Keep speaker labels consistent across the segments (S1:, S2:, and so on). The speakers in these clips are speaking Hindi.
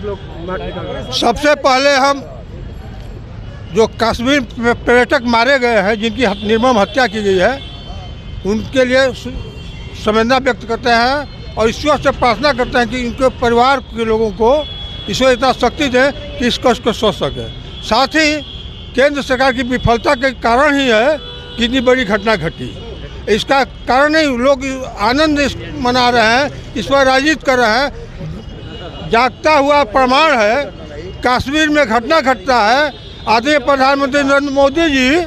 S1: लोग?
S2: सबसे पहले हम जो कश्मीर में पर्यटक मारे गए हैं, जिनकी निर्मम हत्या की गई है, उनके लिए संवेदना व्यक्त करते हैं और ईश्वर से प्रार्थना करते हैं कि उनके परिवार के लोगों को ईश्वर इतना शक्ति दे कि इस कष्ट को सोच सके। साथ ही केंद्र सरकार की विफलता के कारण ही है कि इतनी बड़ी घटना घटी। इसका कारण ही लोग आनंद मना रहे हैं, इस पर राजित कर रहे हैं। जागता हुआ प्रमाण है, कश्मीर में घटना घटता है। आदरणीय प्रधानमंत्री नरेंद्र मोदी जी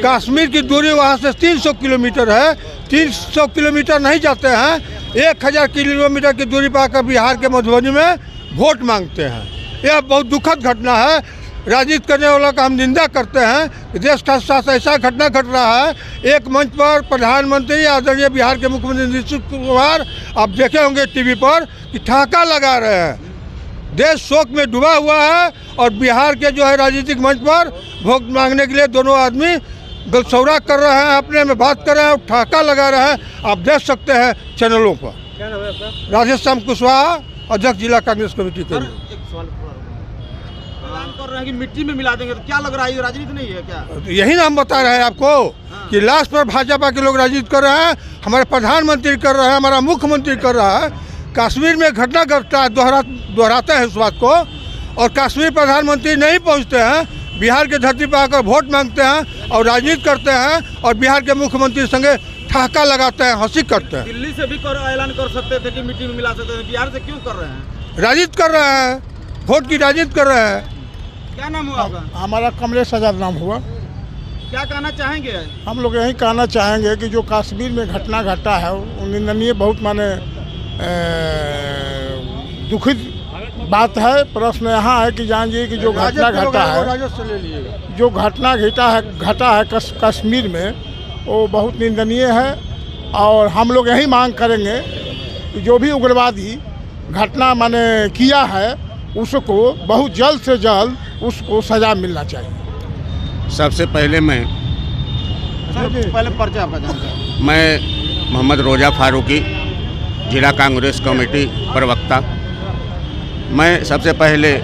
S2: कश्मीर की दूरी वहाँ से 300 किलोमीटर है, 300 किलोमीटर नहीं जाते हैं, 1000 किलोमीटर की दूरी पर आकर बिहार के मधुबनी में वोट मांगते हैं। यह बहुत दुखद घटना है। राजित करने वालों का हम निंदा करते हैं। देश के साथ ऐसा घटना घट रहा है। एक मंच पर प्रधानमंत्री आदरणीय बिहार के मुख्यमंत्री नीतीश कुमार, आप देखे होंगे टीवी पर, कि ठहाका लगा रहे हैं। देश शोक में डूबा हुआ है और बिहार के जो है राजनीतिक मंच पर वोट मांगने के लिए दोनों आदमी गलसौरा कर रहे हैं, अपने में बात कर रहे हैं और ठहाका लगा रहे हैं। आप देख सकते हैं चैनलों पर।
S1: क्या नाम है आपका?
S2: राधेश्याम कुशवाहा, अध्यक्ष जिला कांग्रेस कमेटी के।
S1: ऐलान कर रहे हैं कि मिट्टी में मिला देंगे, तो क्या लग रहा है, ये राजनीति नहीं है क्या?
S2: यही ना हम बता रहे हैं आपको कि लास्ट पर भाजपा के लोग राजनीति कर रहे हैं, हमारे प्रधानमंत्री कर रहे हैं, हमारा मुख्यमंत्री कर रहा है। कश्मीर में घटना घटता है, दोहराते हैं इस बात को, और कश्मीर प्रधानमंत्री नहीं पहुंचते हैं, बिहार के धरती पर आकर वोट मांगते हैं और राजनीति करते हैं और बिहार के मुख्यमंत्री संगे ठहाका लगाते हैं, हंसी करते हैं।
S1: दिल्ली से भी ऐलान कर सकते थे कि मिट्टी में मिला सकते थे, बिहार से क्यों कर रहे हैं?
S2: राजनीति कर रहे हैं, वोट की राजनीति कर रहे हैं।
S1: क्या नाम हुआ आपका?
S3: हमारा कमलेश आजाद नाम हुआ।
S1: क्या कहना चाहेंगे?
S3: हम लोग यही कहना चाहेंगे कि जो कश्मीर में घटना घटा है वो निंदनीय, बहुत माने दुखित बात है। प्रश्न यहाँ है कि जानिए कि जो घटना घटा है, जो घटना घटा है कश्मीर में, वो बहुत निंदनीय है। और हम लोग यही मांग करेंगे कि जो भी उग्रवादी घटना माने किया है, उसको बहुत जल्द से जल्द उसको सज़ा मिलना चाहिए।
S4: सबसे पहले
S1: पहले परिचय आपका जानते हैं।
S4: मैं मोहम्मद रोजा फारूकी, जिला कांग्रेस कमेटी प्रवक्ता। मैं सबसे पहले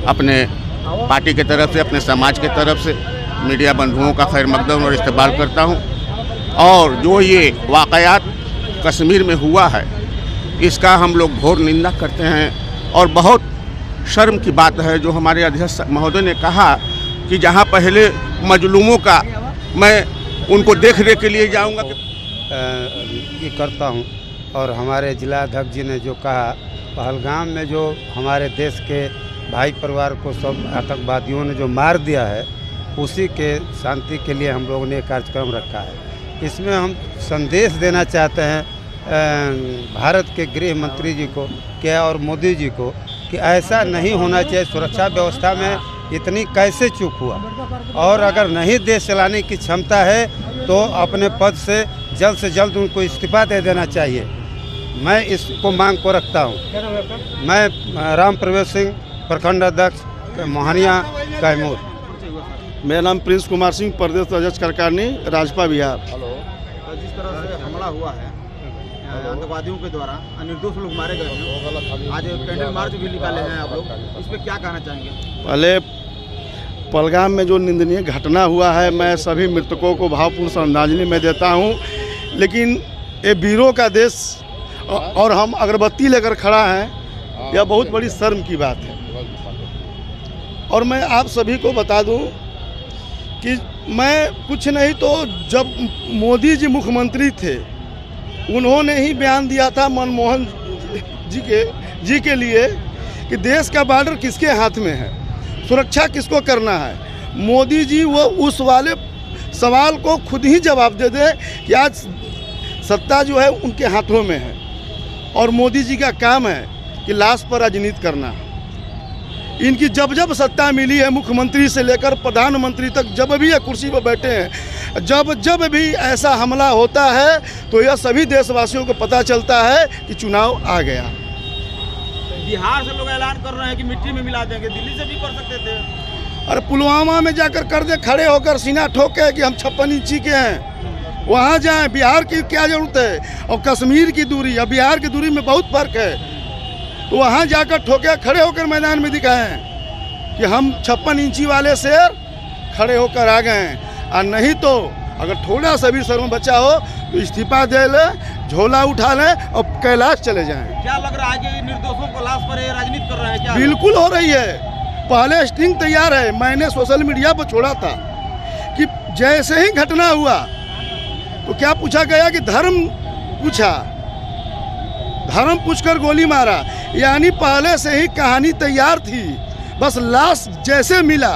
S4: अपने पार्टी की तरफ से, अपने समाज की तरफ से मीडिया बंधुओं का खैर मकदम और इस्तकबाल करता हूं। और जो ये वाक़यात कश्मीर में हुआ है, इसका हम लोग घोर निंदा करते हैं और बहुत शर्म की बात है जो हमारे अध्यक्ष महोदय ने कहा कि जहां पहले मजलूमों का मैं उनको देखने के लिए जाऊंगा।
S5: ये करता हूं। और हमारे जिला अध्यक्ष जी ने जो कहा, पहलगाम में जो हमारे देश के भाई परिवार को सब आतंकवादियों ने जो मार दिया है, उसी के शांति के लिए हम लोगों ने कार्यक्रम रखा है। इसमें हम संदेश देना चाहते हैं भारत के गृह मंत्री जी को क्या और मोदी जी को कि ऐसा नहीं होना चाहिए। सुरक्षा व्यवस्था में इतनी कैसे चूक हुआ, और अगर नहीं देश चलाने की क्षमता है तो अपने पद से जल्द उनको इस्तीफा दे देना चाहिए। मैं इसको मांग को रखता हूँ। मैं राम प्रवेश सिंह, प्रखंड अध्यक्ष मोहनिया कैमूर।
S6: मेरा नाम प्रिंस कुमार सिंह, प्रदेश अध्यक्ष करकारनी, राजपा बिहार।
S1: जिस तरह से हमला हुआ है आतंकवादियों के द्वारा, निर्दोष लोग मारे गए हैं, आज कैंडल मार्च भी निकाले हैं आप लोग, इस पर क्या कहना चाहेंगे?
S6: पहले पहलगाम में जो निंदनीय घटना हुआ है, मैं सभी मृतकों को भावपूर्ण श्रद्धांजलि में देता हूं। लेकिन ये वीरों का देश और हम अगरबत्ती लेकर खड़ा हैं, यह बहुत बड़ी शर्म की बात है। और मैं आप सभी को बता दूं कि मैं कुछ नहीं तो जब मोदी जी मुख्यमंत्री थे, उन्होंने ही बयान दिया था मनमोहन जी के लिए कि देश का बॉर्डर किसके हाथ में है, सुरक्षा किसको करना है। मोदी जी वो उस वाले सवाल को खुद ही जवाब दे दें कि आज सत्ता जो है उनके हाथों में है और मोदी जी का काम है कि लाश पर राजनीति करना। इनकी जब जब सत्ता मिली है, मुख्यमंत्री से लेकर प्रधानमंत्री तक, जब भी ये कुर्सी पर बैठे हैं, जब भी ऐसा हमला होता है तो यह सभी देशवासियों को पता चलता है कि चुनाव आ गया।
S1: बिहार से लोग ऐलान कर रहे हैं कि मिट्टी में मिला देंगे, दिल्ली से भी कर सकते थे।
S6: और पुलवामा में जाकर कर दे, खड़े होकर सीना ठोके कि हम 56 इंची के हैं, वहाँ जाएं। बिहार की क्या जरूरत है? और कश्मीर की दूरी और बिहार की दूरी में बहुत फर्क है। तो वहाँ जाकर ठोके खड़े होकर मैदान में दिखाएं कि हम 56 इंची वाले शेर खड़े होकर आ गए हैं। और नहीं तो अगर थोड़ा सा भी सर में बचा हो तो इस्तीफा दे ले, झोला उठा लें और कैलाश चले जाएं।
S1: क्या लग रहा है कि निर्दोषों को लाश पर राजनीति कर रहे हैं क्या?
S6: बिल्कुल हो रही है। पहले स्टिंग तैयार है। मैंने सोशल मीडिया पर छोड़ा था कि जैसे ही घटना हुआ तो क्या पूछा गया कि धर्म पूछा, धर्म पूछकर गोली मारा। यानी पहले से ही कहानी तैयार थी, बस लाश जैसे मिला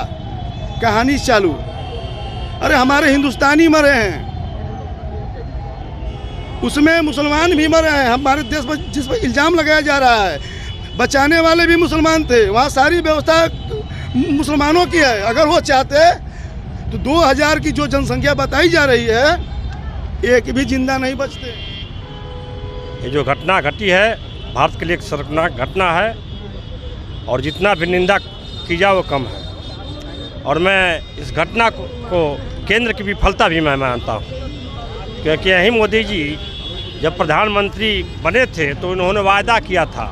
S6: कहानी चालू। अरे हमारे हिंदुस्तानी मरे हैं, उसमें मुसलमान भी मरे हैं। हमारे देश पर जिस पर इल्ज़ाम लगाया जा रहा है, बचाने वाले भी मुसलमान थे। वहाँ सारी व्यवस्था मुसलमानों की है। अगर वो चाहते तो 2000 की जो जनसंख्या बताई जा रही है, एक भी जिंदा नहीं बचते।
S7: ये जो घटना घटी है भारत के लिए एक शर्मनाक घटना है और जितना भी निंदा की जाए वो कम है। और मैं इस घटना को केंद्र की विफलता भी मैं मानता हूँ, क्योंकि यही मोदी जी जब प्रधानमंत्री बने थे तो उन्होंने वायदा किया था,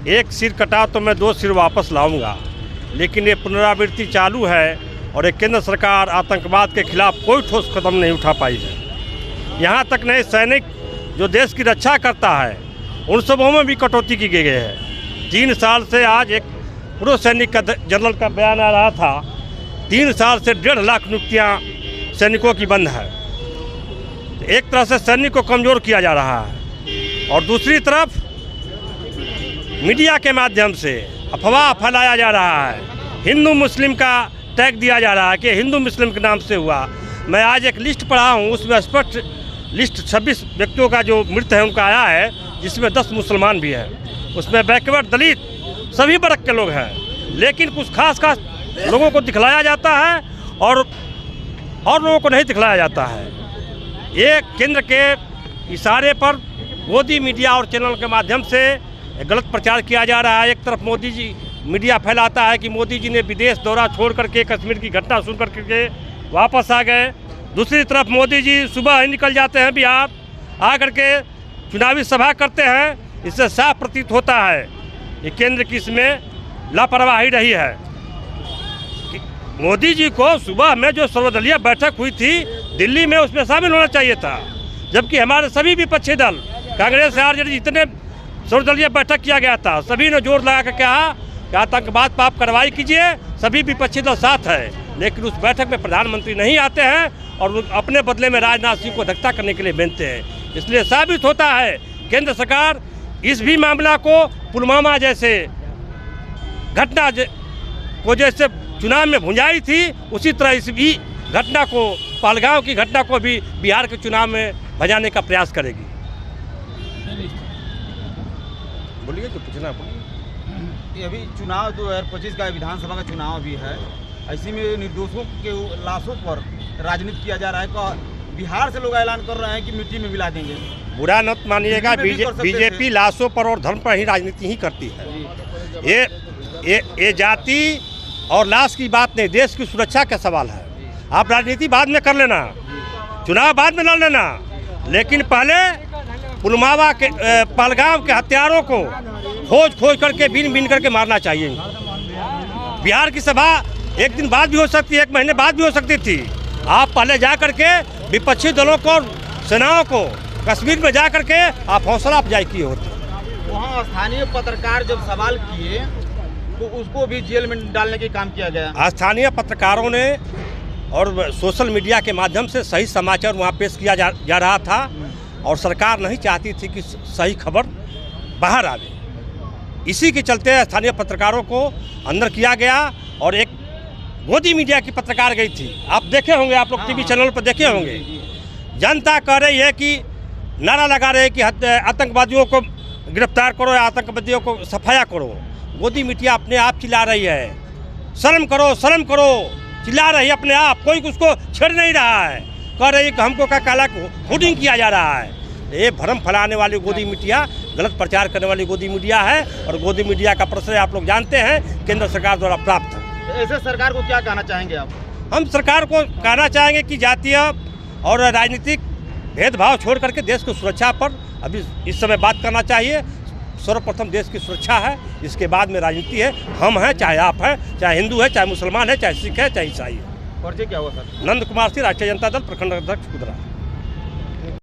S7: एक सिर कटा तो मैं 2 सिर वापस लाऊंगा। लेकिन ये पुनरावृत्ति चालू है और एक केंद्र सरकार आतंकवाद के खिलाफ कोई ठोस कदम नहीं उठा पाई है। यहाँ तक नए सैनिक जो देश की रक्षा करता है उन सबों में भी कटौती की गई है। 3 साल से आज एक पूर्व सैनिक का जनरल का बयान आ रहा था, 3 साल से 1.5 लाख नियुक्तियाँ सैनिकों की बंद है। एक तरह से सैनिक को कमज़ोर किया जा रहा है और दूसरी तरफ मीडिया के माध्यम से अफवाह फैलाया जा रहा है। हिंदू मुस्लिम का टैग दिया जा रहा है कि हिंदू मुस्लिम के नाम से हुआ। मैं आज एक लिस्ट पढ़ा हूँ, उसमें स्पष्ट लिस्ट 26 व्यक्तियों का जो मृत है उनका आया है, जिसमें 10 मुसलमान भी हैं। उसमें बैकवर्ड, दलित, सभी वर्ग के लोग हैं। लेकिन कुछ खास लोगों को दिखलाया जाता है और लोगों को नहीं दिखलाया जाता है। ये केंद्र के इशारे पर मोदी मीडिया और चैनल के माध्यम से गलत प्रचार किया जा रहा है। एक तरफ मोदी जी मीडिया फैलाता है कि मोदी जी ने विदेश दौरा छोड़ करके कश्मीर की घटना सुन करके वापस आ गए। दूसरी तरफ मोदी जी सुबह ही निकल जाते हैं बिहार, आकर के चुनावी सभा करते हैं। इससे साफ प्रतीत होता है कि केंद्र की इसमें लापरवाही रही है। मोदी जी को सुबह में जो सर्वदलीय बैठक हुई थी दिल्ली में, उसमें शामिल होना चाहिए था, जबकि हमारे सभी विपक्षी दल कांग्रेस आरजेडी जितने सर्वदलीय बैठक किया गया था, सभी ने जोर लगा कर कहा कि आतंकवाद पर आप कार्रवाई कीजिए, सभी विपक्षी दल साथ है। लेकिन उस बैठक में प्रधानमंत्री नहीं आते हैं और अपने बदले में राजनाथ सिंह को अध्यक्षता करने के लिए बनते हैं। इसलिए साबित होता है केंद्र सरकार इस भी मामला को पुलवामा जैसे घटना को जैसे चुनाव में भुंजाई थी, उसी तरह इस भी घटना को, पहलगांव की घटना को भी बिहार के चुनाव में भजाने का प्रयास करेगी। बोलिए जो पूछना
S1: ये अभी चुनाव 2025 का विधानसभा का चुनाव भी है, ऐसे में निर्दोषों के लाशों पर राजनीति किया जा रहा है। तो बिहार से लोग ऐलान कर रहे हैं कि मिट्टी में मिला देंगे।
S7: बुरा न मानिएगा, बीजेपी लाशों पर और धर्म पर ही राजनीति ही करती है। ये जाति और लाश की बात नहीं, देश की सुरक्षा का सवाल है। आप राजनीति बाद में कर लेना, चुनाव बाद में लड़ लेना, लेकिन पहले पुलवामा के पहलगाम के हत्यारों को खोज करके बीन करके मारना चाहिए। बिहार की सभा एक दिन बाद भी हो सकती है, 1 महीने बाद भी हो सकती थी। आप पहले जा करके विपक्षी दलों को, सेनाओं को कश्मीर में जा करके आप हौसला अफजाई किए होते।
S1: वहाँ स्थानीय पत्रकार जब सवाल किए तो उसको भी जेल में डालने के काम किया गया।
S7: स्थानीय पत्रकारों ने और सोशल मीडिया के माध्यम से सही समाचार वहाँ पेश किया जा रहा था और सरकार नहीं चाहती थी कि सही खबर बाहर आवे। इसी के चलते स्थानीय पत्रकारों को अंदर किया गया और एक मोदी मीडिया की पत्रकार गई थी। आप देखे होंगे, आप लोग टीवी चैनल पर देखे होंगे। जनता कह रही है कि नारा लगा रहे हैं कि आतंकवादियों को गिरफ्तार करो या आतंकवादियों को सफाया करो। मोदी मीडिया अपने आप चिल्ला रही है, शर्म करो, शर्म करो, चिल्ला रही है अपने आप, कोई उसको छेड़ नहीं रहा है। कह रही है कि हमको क्या काला होर्डिंग किया जा रहा है। ये भ्रम फैलाने वाली गोदी मीडिया, गलत प्रचार करने वाली गोदी मीडिया है और गोदी मीडिया का प्रश्रय आप लोग जानते हैं केंद्र सरकार द्वारा प्राप्त है।
S1: ऐसे सरकार को क्या कहना चाहेंगे आप?
S7: हम सरकार को कहना चाहेंगे कि जातीय और राजनीतिक भेदभाव छोड़ करके देश की सुरक्षा पर अभी इस समय बात करना चाहिए। सर्वप्रथम देश की सुरक्षा है, इसके बाद में राजनीति है। हम हैं, चाहे आप हैं, चाहे हिंदू है, चाहे मुसलमान है, चाहे सिख है, चाहे ईसाई है।
S1: परिचय क्या हुआ सर?
S7: नंद कुमार सिंह, राष्ट्रीय जनता दल, प्रखंड अध्यक्ष कुदरा।